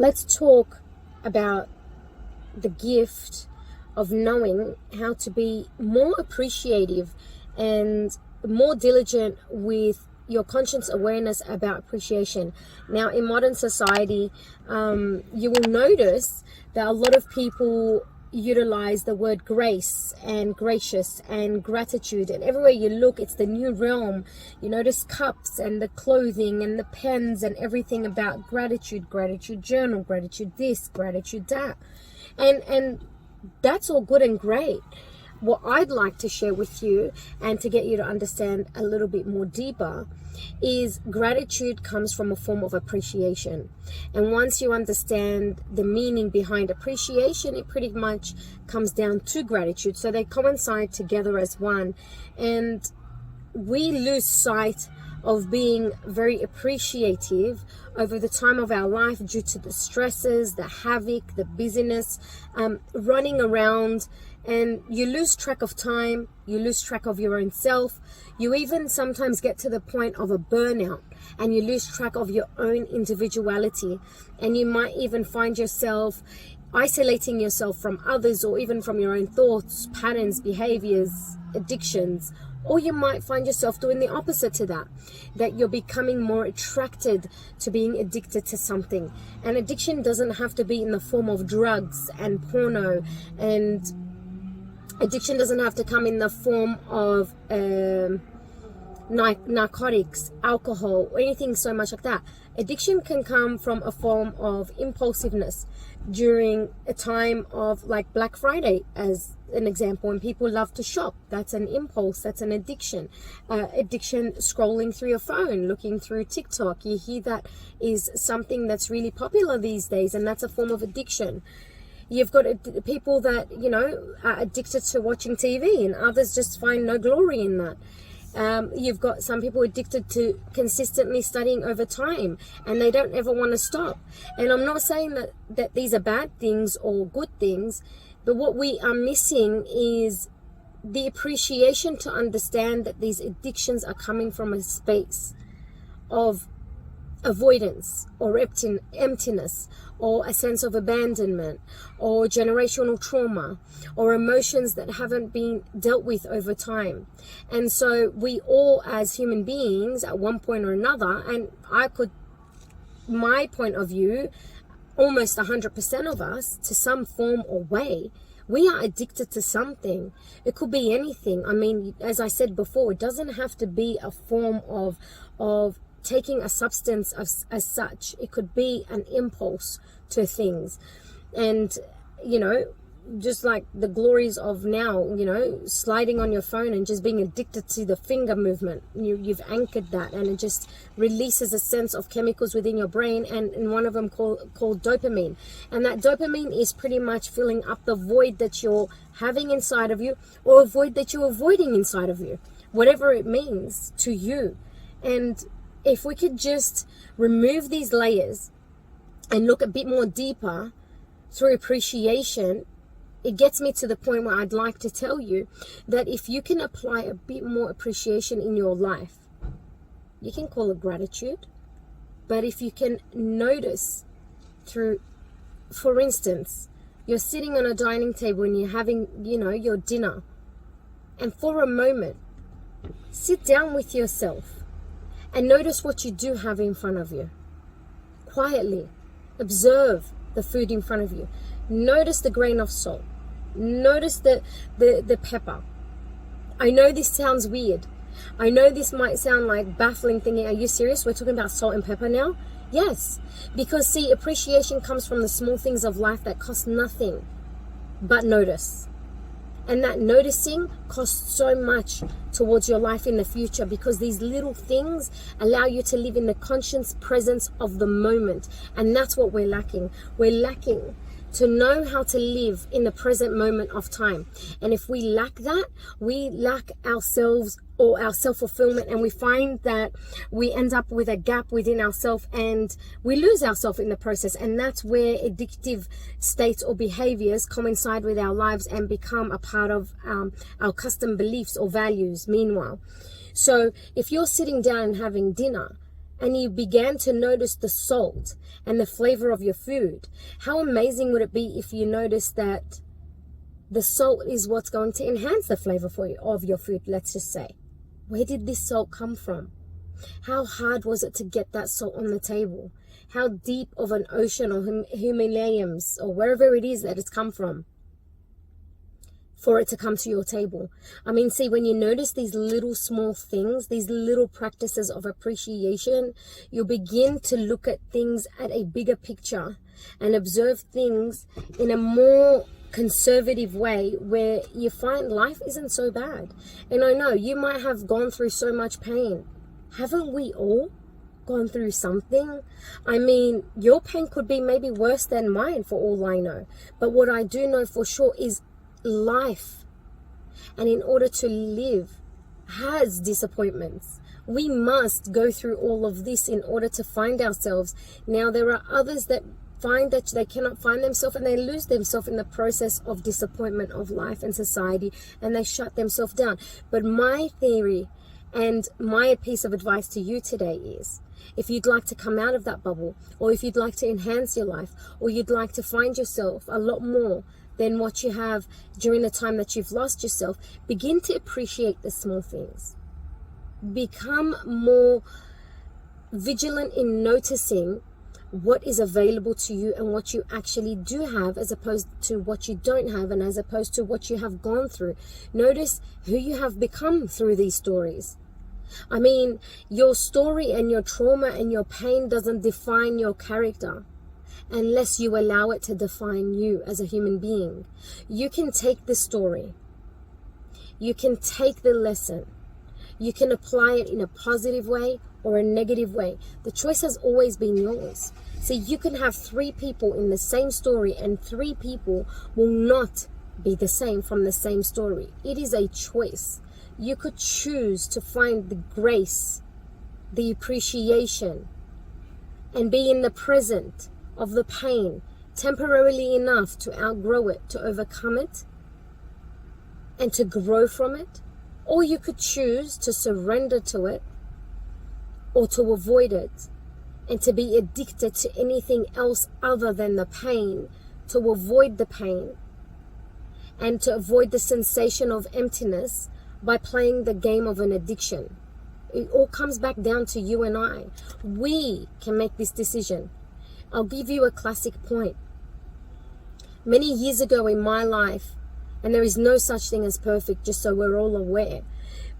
let's talk about the gift of knowing how to be more appreciative and more diligent with your conscious awareness about appreciation. Now, in modern society, you will notice that a lot of people utilize the word grace and gracious and gratitude, and everywhere you look, it's the new realm. You notice cups and the clothing and the pens and everything about gratitude journal, gratitude this, gratitude that, and that's all good and great. What I'd like to share with you, and to get you to understand a little bit more deeper, is gratitude comes from a form of appreciation. And once you understand the meaning behind appreciation, it pretty much comes down to gratitude. So they coincide together as one. And we lose sight of being very appreciative over the time of our life due to the stresses, the havoc, the busyness, running around, and you lose track of time, you lose track of your own self. You even sometimes get to the point of a burnout and you lose track of your own individuality, and you might even find yourself isolating yourself from others, or even from your own thoughts, patterns, behaviors, addictions. Or you might find yourself doing the opposite to that, that you're becoming more attracted to being addicted to something. And addiction doesn't have to be in the form of drugs and porno, and addiction doesn't have to come in the form of narcotics, alcohol, or anything so much like that. Addiction can come from a form of impulsiveness during a time of, like, Black Friday as an example, when people love to shop. That's an impulse, that's an addiction. Addiction scrolling through your phone, looking through TikTok. You hear that is something that's really popular these days, and that's a form of addiction. You've got people that, you know, are addicted to watching TV, and others just find no glory in that. You've got some people addicted to consistently studying over time, and they don't ever want to stop. And I'm not saying that these are bad things or good things, but what we are missing is the appreciation to understand that these addictions are coming from a space of avoidance or emptiness, or a sense of abandonment, or generational trauma, or emotions that haven't been dealt with over time. And so we all, as human beings, at one point or another, and my point of view, almost 100% of us, to some form or way, we are addicted to something. It could be anything. I mean, as I said before, it doesn't have to be a form of taking a substance as such. It could be an impulse to things. And, you know, just like the glories of now, you know, sliding on your phone and just being addicted to the finger movement. You've anchored that, and it just releases a sense of chemicals within your brain, and one of them called dopamine. And that dopamine is pretty much filling up the void that you're having inside of you, or a void that you're avoiding inside of you, whatever it means to you. And if we could just remove these layers and look a bit more deeper through appreciation, it gets me to the point where I'd like to tell you that if you can apply a bit more appreciation in your life, you can call it gratitude. But if you can notice through, for instance, you're sitting on a dining table and you're having, you know, your dinner, and for a moment, sit down with yourself and notice what you do have in front of you. Quietly observe the food in front of you. Notice the grain of salt. Notice the pepper. I know this sounds weird. I know this might sound like baffling, thinking, are you serious? We're talking about salt and pepper now? Yes, because see, appreciation comes from the small things of life that cost nothing but notice. And that noticing costs so much towards your life in the future, because these little things allow you to live in the conscious presence of the moment. And that's what we're lacking. We're lacking to know how to live in the present moment of time. And if we lack that, we lack ourselves or our self-fulfillment, and we find that we end up with a gap within ourselves, and we lose ourselves in the process. And that's where addictive states or behaviors coincide with our lives and become a part of our custom beliefs or values meanwhile. So if you're sitting down and having dinner, and you began to notice the salt and the flavor of your food, how amazing would it be if you noticed that the salt is what's going to enhance the flavor of your food, let's just say. Where did this salt come from? How hard was it to get that salt on the table? How deep of an ocean or Himalayas or wherever it is that it's come from for it to come to your table? I mean, see, when you notice these little small things, these little practices of appreciation, you'll begin to look at things at a bigger picture and observe things in a more conservative way where you find life isn't so bad. And I know you might have gone through so much pain. Haven't we all gone through something? I mean, your pain could be maybe worse than mine for all I know. But what I do know for sure is life, and in order to live, has disappointments. We must go through all of this in order to find ourselves. Now, there are others that find that they cannot find themselves, and they lose themselves in the process of disappointment of life and society, and they shut themselves down. But my theory and my piece of advice to you today is, if you'd like to come out of that bubble, or if you'd like to enhance your life, or you'd like to find yourself a lot more than what you have during the time that you've lost yourself, begin to appreciate the small things. Become more vigilant in noticing what is available to you and what you actually do have, as opposed to what you don't have, and as opposed to what you have gone through. Notice who you have become through these stories. I mean, your story and your trauma and your pain doesn't define your character unless you allow it to define you as a human being. You can take the story, you can take the lesson, you can apply it in a positive way or a negative way. The choice has always been yours. So you can have 3 people in the same story, and 3 people will not be the same from the same story. It is a choice. You could choose to find the grace, the appreciation, and be in the present of the pain temporarily enough to outgrow it, to overcome it, and to grow from it. Or you could choose to surrender to it, or to avoid it, and to be addicted to anything else other than the pain, to avoid the pain, and to avoid the sensation of emptiness by playing the game of an addiction. It all comes back down to you and I. We can make this decision. I'll give you a classic point. Many years ago in my life, and there is no such thing as perfect, just so we're all aware.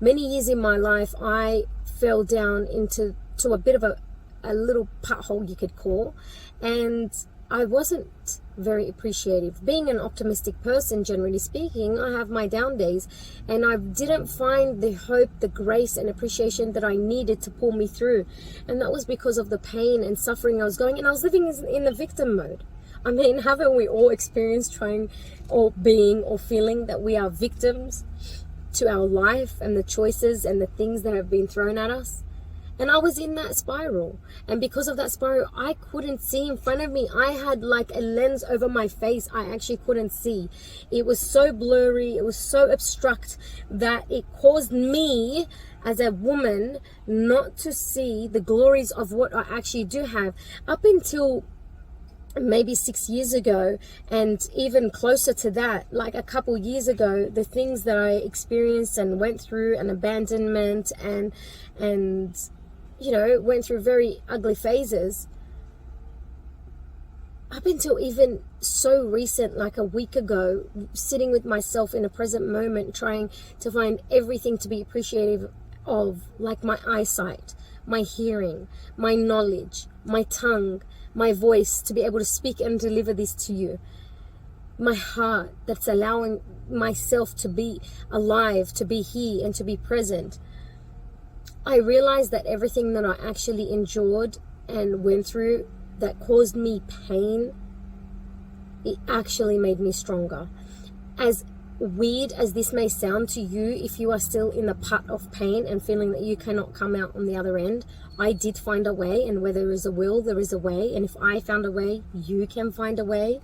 Many years in my life, I fell down into a bit of a little pothole, you could call, and I wasn't very appreciative. Being an optimistic person, generally speaking, I have my down days, and I didn't find the hope, the grace and appreciation that I needed to pull me through. And that was because of the pain and suffering I was going, and I was living in the victim mode. I mean, haven't we all experienced trying or being or feeling that we are victims to our life and the choices and the things that have been thrown at us? And I was in that spiral. And because of that spiral, I couldn't see in front of me. I had like a lens over my face. I actually couldn't see. It was so blurry. It was so abstract that it caused me as a woman not to see the glories of what I actually do have. Up until maybe 6 years ago, and even closer to that, like a couple years ago, the things that I experienced and went through, and abandonment and you know, went through very ugly phases. Up until even so recent, like a week ago, sitting with myself in a present moment, trying to find everything to be appreciative of, like my eyesight, my hearing, my knowledge, my tongue, my voice, to be able to speak and deliver this to you. My heart that's allowing myself to be alive, to be here and to be present. I realized that everything that I actually endured and went through that caused me pain, it actually made me stronger. As weird as this may sound to you, if you are still in the pit of pain and feeling that you cannot come out on the other end, I did find a way, and where there is a will, there is a way. And if I found a way, you can find a way.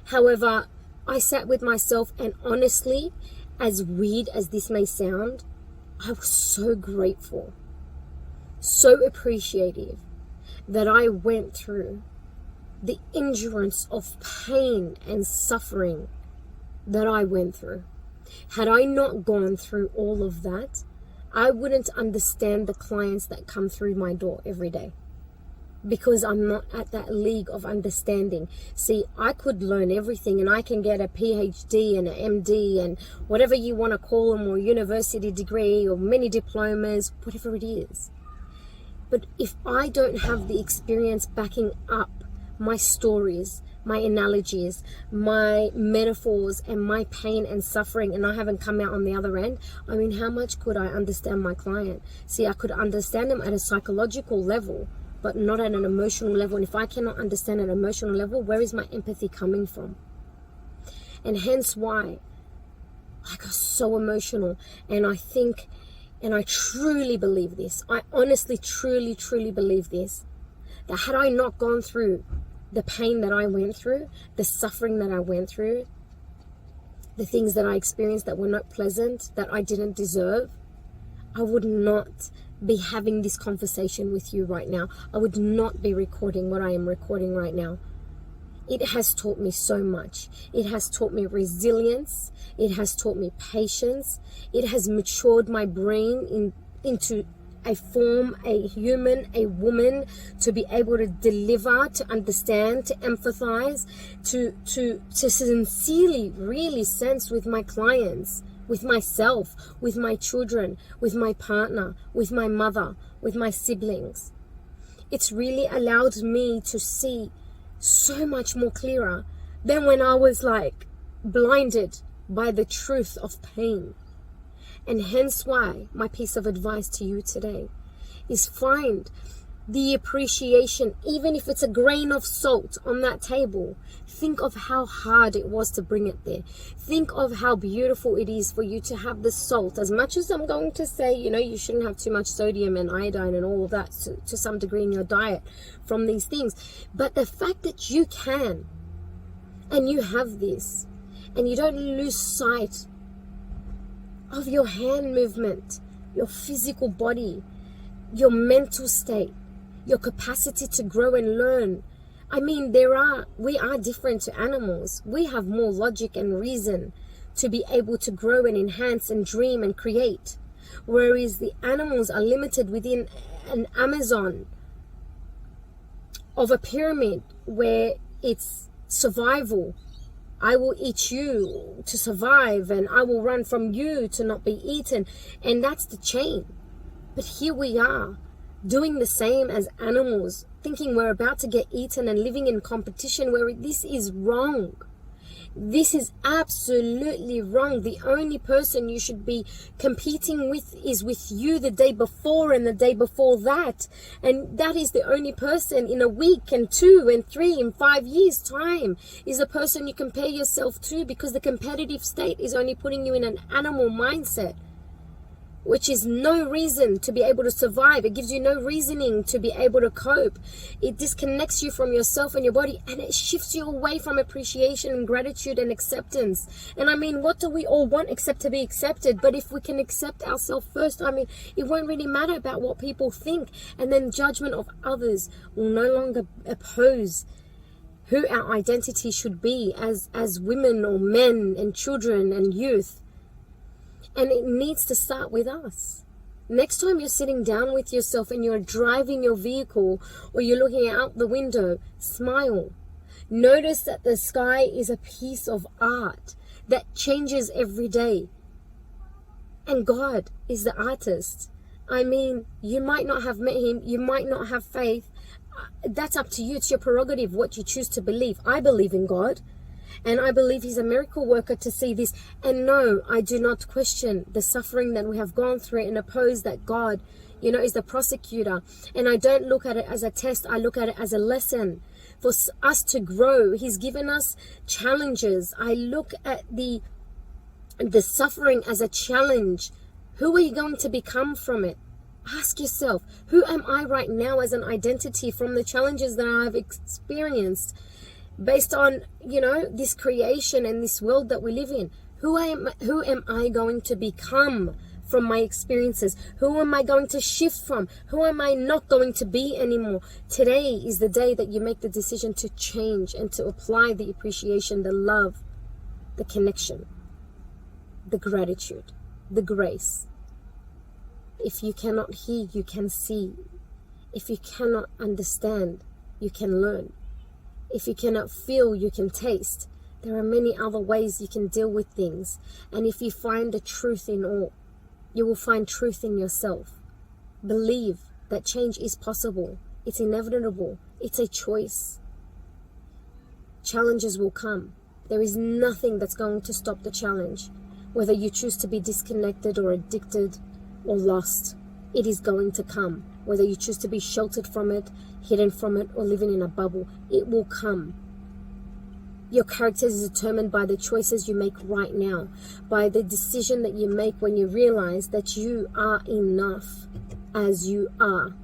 However, I sat with myself, and honestly, as weird as this may sound, I was so grateful. so appreciative that I went through the endurance of pain and suffering that I went through. Had I not gone through all of that, I wouldn't understand the clients that come through my door every day, because I'm not at that league of understanding. See, I could learn everything and I can get a PhD and an MD and whatever you want to call them, or university degree or many diplomas, whatever it is. But if I don't have the experience backing up my stories, my analogies, my metaphors, and my pain and suffering, and I haven't come out on the other end, I mean, how much could I understand my client? See, I could understand them at a psychological level, but not at an emotional level. And if I cannot understand an emotional level, where is my empathy coming from? And hence why I got so emotional. And I think, and I truly believe this, I honestly, truly, truly believe this, that had I not gone through the pain that I went through, the suffering that I went through, the things that I experienced that were not pleasant, that I didn't deserve, I would not be having this conversation with you right now. I would not be recording what I am recording right now. It has taught me so much. It has taught me resilience. It has taught me patience. It has matured my brain into a form, a human, a woman, to be able to deliver, to understand, to empathize, to sincerely really sense with my clients, with myself, with my children, with my partner, with my mother, with my siblings. It's really allowed me to see so much more clearer than when I was like blinded by the truth of pain. And hence why my piece of advice to you today is find the appreciation, even if it's a grain of salt on that table. Think of how hard it was to bring it there. Think of how beautiful it is for you to have the salt. As much as I'm going to say, you shouldn't have too much sodium and iodine and all of that to some degree in your diet from these things. But the fact that you can, and you have this, and you don't lose sight of your hand movement, your physical body, your mental state, your capacity to grow and learn. I mean, we are different to animals. We have more logic and reason to be able to grow and enhance and dream and create. Whereas the animals are limited within an Amazon of a pyramid where it's survival. I will eat you to survive, and I will run from you to not be eaten. And that's the chain. But here we are, doing the same as animals, thinking we're about to get eaten and living in competition, where this is wrong. This is absolutely wrong. The only person you should be competing with is with you the day before and the day before that. And that is the only person in a week and 2 and 3 and 5 years time is the person you compare yourself to, because the competitive state is only putting you in an animal mindset, which is no reason to be able to survive. It gives you no reasoning to be able to cope. It disconnects you from yourself and your body, and it shifts you away from appreciation and gratitude and acceptance. And I mean, what do we all want except to be accepted? But if we can accept ourselves first, I mean, it won't really matter about what people think. And then judgment of others will no longer oppose who our identity should be as women or men and children and youth. And it needs to start with us. Next time you're sitting down with yourself and you're driving your vehicle or you're looking out the window, smile. Notice that the sky is a piece of art that changes every day. And God is the artist. I mean, you might not have met him, you might not have faith. That's up to you. It's your prerogative what you choose to believe. I believe in God. And I believe he's a miracle worker to see this. And no, I do not question the suffering that we have gone through and oppose that God, is the prosecutor. And I don't look at it as a test. I look at it as a lesson for us to grow. He's given us challenges. I look at the suffering as a challenge. Who are you going to become from it? Ask yourself, who am I right now as an identity from the challenges that I've experienced? Based on, this creation and this world that we live in, who am I going to become from my experiences? Who am I going to shift from? Who am I not going to be anymore? Today is the day that you make the decision to change and to apply the appreciation, the love, the connection, the gratitude, the grace. If you cannot hear, you can see. If you cannot understand, you can learn. If you cannot feel, you can taste. There are many other ways you can deal with things. And if you find the truth in all, you will find truth in yourself. Believe that change is possible. It's inevitable. It's a choice. Challenges will come. There is nothing that's going to stop the challenge. Whether you choose to be disconnected or addicted or lost, it is going to come. Whether you choose to be sheltered from it, hidden from it, or living in a bubble, it will come. Your character is determined by the choices you make right now, by the decision that you make when you realize that you are enough as you are.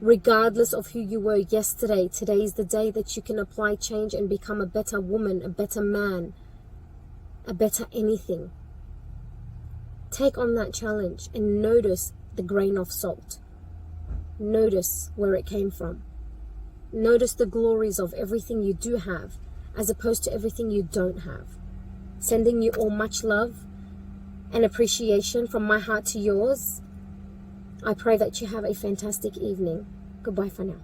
Regardless of who you were yesterday, today is the day that you can apply change and become a better woman, a better man, a better anything. Take on that challenge and notice the grain of salt. Notice where it came from. Notice the glories of everything you do have, as opposed to everything you don't have. Sending you all much love and appreciation from my heart to yours. I pray that you have a fantastic evening. Goodbye for now.